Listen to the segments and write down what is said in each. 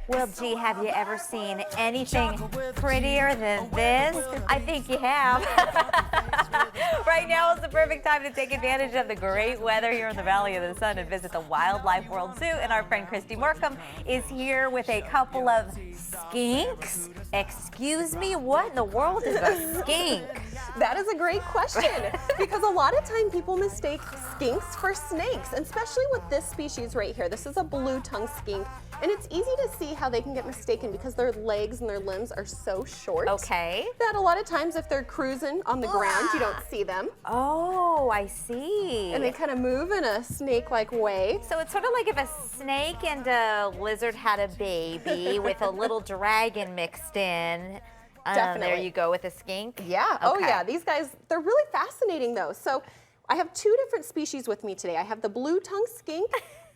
Well, gee, have you ever seen anything prettier than this? I think you have. Right now is the perfect time to take advantage of the great weather here in the Valley of the Sun and visit the Wildlife World Zoo. And our friend Christy Markham is here with a couple of skinks. Excuse me, what in the world is a skink? That is a great question because a lot of time people mistake skinks for snakes, and especially with this species right here. This is a blue-tongued skink, and it's easy to see how they can get mistaken because their legs and their limbs are so short. Okay. That a lot of times if they're cruising on the ground, you don't see them. Oh, I see. And they kind of move in a snake-like way. So it's sort of like if a snake and a lizard had a baby with a little dragon mixed in. Definitely. There you go with a skink. Yeah. Okay. Oh yeah. These guys, they're really fascinating though. So I have two different species with me today. I have the blue-tongued skink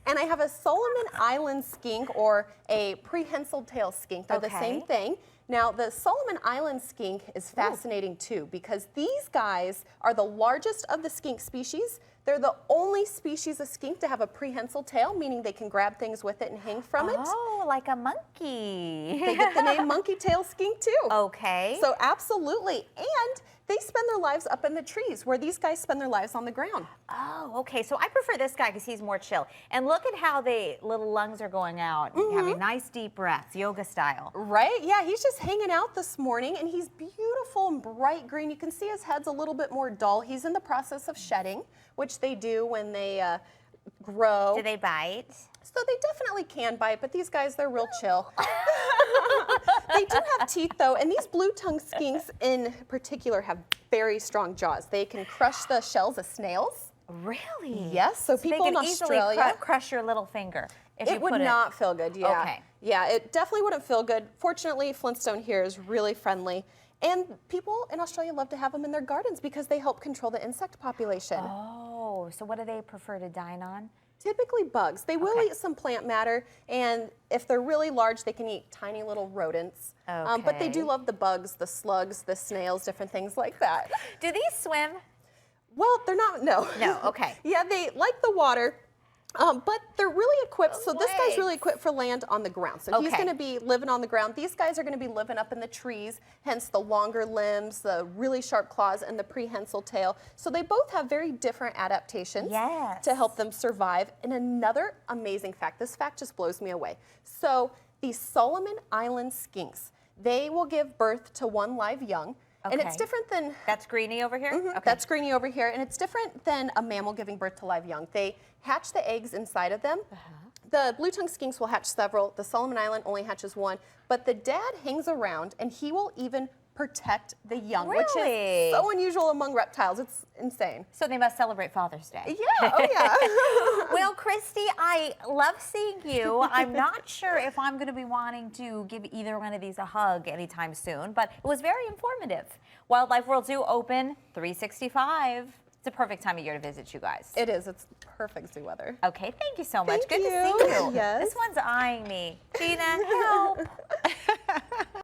and I have a Solomon Island skink or a prehensile tail skink. They're the same thing. Now the Solomon Island skink is fascinating too because these guys are the largest of the skink species. They're the only species of skink to have a prehensile tail, meaning they can grab things with it and hang from it. Oh, like a monkey. They get the name monkey tail skink too. Okay. So absolutely. And they spend their lives up in the trees where these guys spend their lives on the ground. Oh, okay. So I prefer this guy because he's more chill. And look at how the little lungs are going out, having nice deep breaths, yoga style. Right? Yeah, he's just hanging out this morning and he's beautiful and bright green. You can see his head's a little bit more dull. He's in the process of shedding, which they do when they grow. Do they bite? So they definitely can bite, but these guys, they're real chill. They do have teeth though, and these blue-tongued skinks in particular have very strong jaws. They can crush the shells of snails. Really? Yes, so people they in can Australia. easily crush your little finger. If It would not feel good, yeah. Okay. Yeah, it definitely wouldn't feel good. Fortunately, Flintstone here is really friendly. And people in Australia love to have them in their gardens because they help control the insect population. Oh, so what do they prefer to dine on? Typically bugs. They will eat some plant matter, and if they're really large, they can eat tiny little rodents. But they do love the bugs, the slugs, the snails, different things like that. Do these swim? Well, they're not, no. No, okay. Yeah, they like the water. But they're really equipped, so this guy's really equipped for land on the ground. So he's going to be living on the ground. These guys are going to be living up in the trees, hence the longer limbs, the really sharp claws, and the prehensile tail. So they both have very different adaptations to help them survive. And another amazing fact, this fact just blows me away. So these Solomon Island skinks, they will give birth to one live young. And it's different than... That's Greenie over here? Okay. That's Greenie over here, and it's different than a mammal giving birth to live young. They hatch the eggs inside of them. The blue-tongued skinks will hatch several. The Solomon Island only hatches one, but the dad hangs around, and he will even protect the young, which is so unusual among reptiles. It's insane. So they must celebrate Father's Day. Yeah, oh yeah. Well, Christy, I love seeing you. I'm not sure if I'm going to be wanting to give either one of these a hug anytime soon, but it was very informative. Wildlife World Zoo open 365. It's a perfect time of year to visit you guys. It is. It's perfect zoo weather. Okay, thank you so much. Thank Good to you. see you. Yes. This one's eyeing me. Gina, help.